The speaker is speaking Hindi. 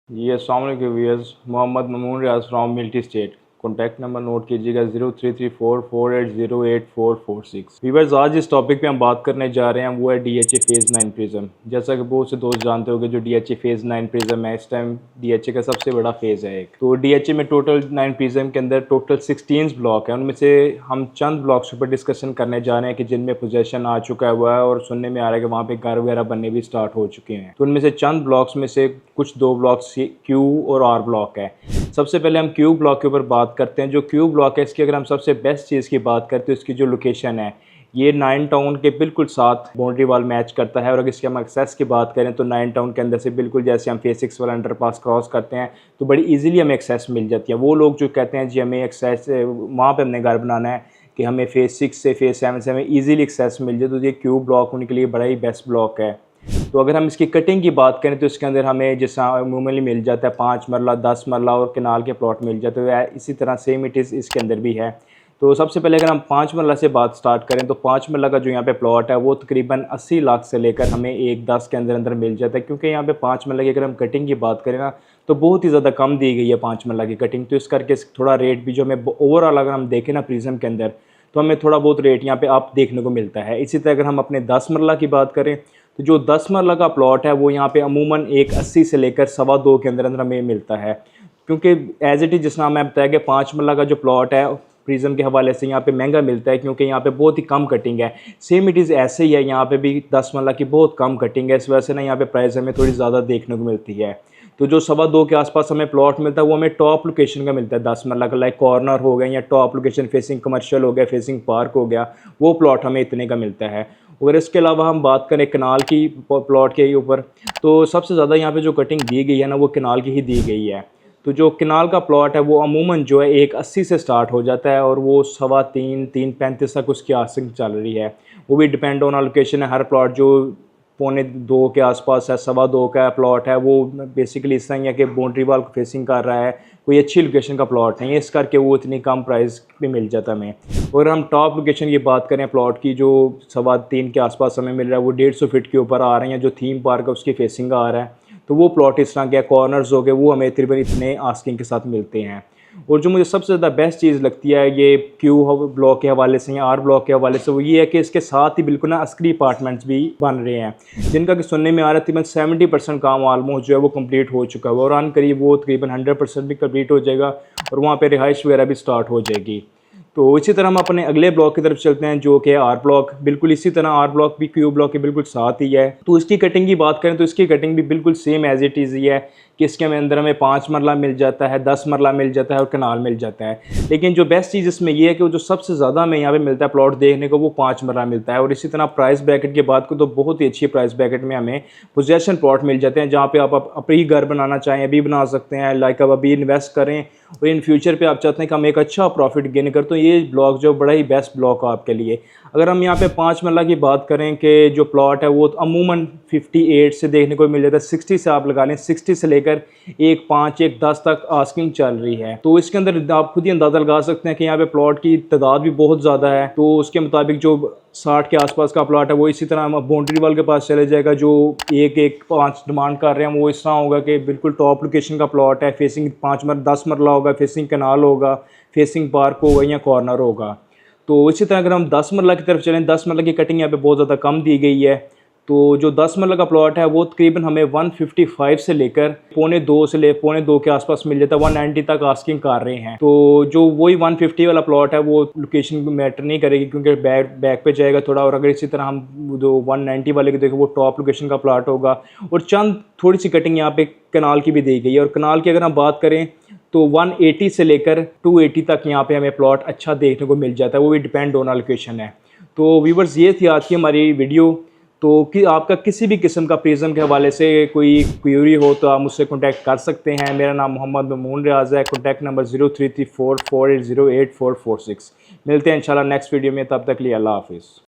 जी अस्सलाम वालेकुम viewers, Mohammad Mamun Riyaz from multi state. Contact number note कीजिएगा 033448084446। व्यूअर्स, आज इस टॉपिक पे हम बात करने जा रहे हैं वो है डीएचए फेज़ 9 प्रिज्म। जैसा कि बहुत से दोस्त जानते होंगे, जो डीएचए फेज़ 9 प्रिज्म है इस टाइम डीएचए का सबसे बड़ा फेज़ है एक। तो डीएचए में टोटल 9 प्रिज्म के अंदर टोटल 16 ब्लॉक है। उनमें से हम चंद ब्लॉक्स के ऊपर डिस्कशन करने जा रहे हैं कि जिनमें पोजेसन आ चुका हुआ है और सुनने में आ रहा है कि वहाँ पे घर वगैरह बनने भी स्टार्ट हो चुके हैं। तो उनमें से चंद ब्लॉक्स में से कुछ दो ब्लॉक्स क्यू और आर ब्लॉक है। सबसे पहले हम क्यू ब्लॉक के ऊपर बात करते हैं। जो क्यू ब्लॉक है, इसकी अगर हम सबसे बेस्ट चीज़ की बात करते हैं, इसकी जो लोकेशन है ये 9 टाउन के बिल्कुल साथ बाउंड्री वाल मैच करता है। और अगर इसके हम एक्सेस की बात करें तो 9 टाउन के अंदर से बिल्कुल जैसे हम फेज 6 वाला अंडरपास क्रॉस करते हैं तो बड़ी इजीली हमें एक्सेस मिल जाती है। वो लोग जो कहते हैं जी हमें एक्सेस वहाँ पे हमने घर बनाना है कि हमें फेज 6 से फेज 7 से हमें ईजिली एक्सेस मिल जाए, तो ये क्यू ब्लॉक उनके लिए बड़ा ही बेस्ट ब्लॉक है। तो अगर हम इसकी कटिंग की बात करें तो इसके अंदर हमें जैसा अमूमन मिल जाता है 5 मरला 10 मरला और कनाल के प्लॉट मिल जाते हैं, इसी तरह सेम इट इज़ इसके अंदर भी है। तो सबसे पहले अगर हम 5 मरला से बात स्टार्ट करें तो 5 मरला का जो यहाँ पे प्लॉट है वो तकरीबन 80 लाख से लेकर हमें 1-10 के अंदर अंदर मिल जाता है। क्योंकि यहाँ पे 5 मरला की अगर हम कटिंग की बात करें ना तो बहुत ही ज़्यादा कम दी गई है 5 मरला की कटिंग। तो इस करके थोड़ा रेट भी जो हमें ओवरऑल अगर हम देखें ना प्रिज्म के अंदर तो हमें थोड़ा बहुत रेट यहाँ पे अप देखने को मिलता है। इसी तरह अगर हम अपने 10 मरला की बात करें तो जो 10 मरला का प्लॉट है वो यहाँ पे अमूमन 180 से लेकर 2.25 के अंदर अंदर हमें मिलता है। क्योंकि एज इट इज़ जिस नाम मैं बताया कि 5 मरला का जो प्लॉट है प्रिज्म के हवाले से यहाँ पे महंगा मिलता है क्योंकि यहाँ पे बहुत ही कम कटिंग है। सेम इट इज़ ऐसे ही है, यहाँ पे भी 10 मरला की बहुत कम कटिंग है, इस वजह से ना यहाँ पे प्राइस हमें थोड़ी ज़्यादा देखने को मिलती है। तो जो 2.25 के आसपास हमें प्लॉट मिलता है वो हमें टॉप लोकेशन का मिलता है। 10 मरला का लाइक कॉर्नर हो गया या टॉप लोकेशन फेसिंग कमर्शियल हो गया, फेसिंग पार्क हो गया, वो प्लॉट हमें इतने का मिलता है। अगर इसके अलावा हम बात करें कनाल की प्लॉट के ऊपर तो सबसे ज़्यादा यहाँ पे जो कटिंग दी गई है ना वो कनाल की ही दी गई है। तो जो कनाल का प्लॉट है वो अमूमन जो है 180 से स्टार्ट हो जाता है और वो 3.25-3.35 तक उसकी आसिंग चल रही है। वो भी डिपेंड ऑन लोकेशन है। हर प्लॉट जो 1.25 के आसपास है, 2.25 का प्लॉट है, वो बेसिकली इस तरह है कि बाउंड्री वाल को फेसिंग कर रहा है, कोई अच्छी लोकेशन का प्लॉट नहीं है, इस करके वो इतनी कम प्राइस पे मिल जाता है हमें। अगर हम टॉप लोकेशन की बात करें प्लॉट की जो 3.25 के आसपास हमें मिल रहा है वो 150 फीट के ऊपर आ रहे हैं, जो थीम पार्क है उसकी फेसिंग आ रहा है, तो वो प्लॉट इस तरह के कॉर्नर्स हो गए वो हमें तकरीबन इतने आस्किंग के साथ मिलते हैं। और जो मुझे सबसे ज़्यादा बेस्ट चीज़ लगती है ये क्यू ब्लॉक के हवाले से या आर ब्लॉक के हवाले से वो ये है कि इसके साथ ही बिल्कुल ना अस्करी अपार्टमेंट्स भी बन रहे हैं, जिनका कि सुनने में आ रहा है तकरीबन 70% काम ऑलमोस्ट जो है वो कंप्लीट हो चुका है और आन करीब वो तकरीबन 100% भी कंप्लीट हो जाएगा और वहाँ पे रिहाइश वगैरह भी स्टार्ट हो जाएगी। तो इसी तरह हम अपने अगले ब्लॉक की तरफ चलते हैं जो कि आर ब्लॉक। बिल्कुल इसी तरह आर ब्लॉक भी क्यू ब्लॉक के बिल्कुल साथ ही है। तो इसकी कटिंग की बात करें तो इसकी कटिंग भी बिल्कुल सेम एज इट इज़ ही है कि इसके अंदर हमें 5 मरला मिल जाता है, 10 मरला मिल जाता है और कनाल मिल जाता है। लेकिन जो बेस्ट चीज़ इसमें ये है कि वो जो सबसे ज़्यादा हमें यहाँ पे मिलता है प्लॉट देखने को वो 5 मरला मिलता है। और इसी तरह प्राइस ब्रैकेट की बात करें तो बहुत ही अच्छी प्राइस ब्रैकेट में हमें पोजेसन प्लॉट मिल जाते हैं, जहाँ पे आप अपने ही घर बनाना चाहें अभी बना सकते हैं, लाइक अब अभी इन्वेस्ट करें और इन फ्यूचर पे आप चाहते हैं कि हम एक अच्छा प्रॉफिट गेन करें तो ये ब्लॉक जो बड़ा ही बेस्ट ब्लॉक है आपके लिए। अगर हम यहाँ पे 5 मरला की बात करें कि जो प्लॉट है वो अमूमन 58 से देखने को मिल जाता है, 60 से आप लगा लें, 60 से लेकर 1.5 1.10 तक आस्किंग चल रही है। तो इसके अंदर आप खुद ही अंदाज़ा लगा सकते हैं कि यहाँ पे प्लॉट की तादाद भी बहुत ज़्यादा है। तो उसके मुताबिक जो 60 के आसपास का प्लॉट है वो इसी तरह बाउंड्री वाल के पास चले जाएगा। जो 1-1.5 डिमांड कर रहे हैं वो इस तरह होगा कि बिल्कुल टॉप लोकेशन का प्लॉट है, फेसिंग 10 मरला होगा, फेसिंग कनाल होगा, फेसिंग पार्क होगा या कॉर्नर होगा। तो इसी तरह अगर हम 10 मरला की तरफ चलें, 10 मरला की कटिंग यहाँ पे बहुत ज़्यादा कम दी गई है। तो जो 10 मरला का प्लॉट है वो तकरीबन हमें 155 से लेकर 1.25 के आसपास मिल जाता है, 190 तक आस्किंग कर रहे हैं। तो जो वही 150 वाला प्लॉट है वो लोकेशन मैटर नहीं करेगी क्योंकि बैक पे जाएगा थोड़ा। और अगर इसी तरह हम जो 190 वाले की देखें वो टॉप लोकेशन का प्लॉट होगा। और चंद थोड़ी सी कटिंग यहाँ पे कनाल की भी दी गई है। और कनाल की अगर हम बात करें तो 180 से लेकर 280 तक यहाँ पे हमें प्लॉट अच्छा देखने को मिल जाता है, वो भी डिपेंड ऑन लोकेशन है। तो व्यूवर्स ये थी आज की हमारी वीडियो। तो कि आपका किसी भी किस्म का प्रिज्म के हवाले से कोई क्वेरी हो तो आप मुझसे कॉन्टैक्ट कर सकते हैं। मेरा नाम मोहम्मद ममून रियाज है। Contact number 033448084446। मिलते हैं इंशाल्लाह नेक्स्ट वीडियो में, तब तक लिए अल्लाह हाफिज़।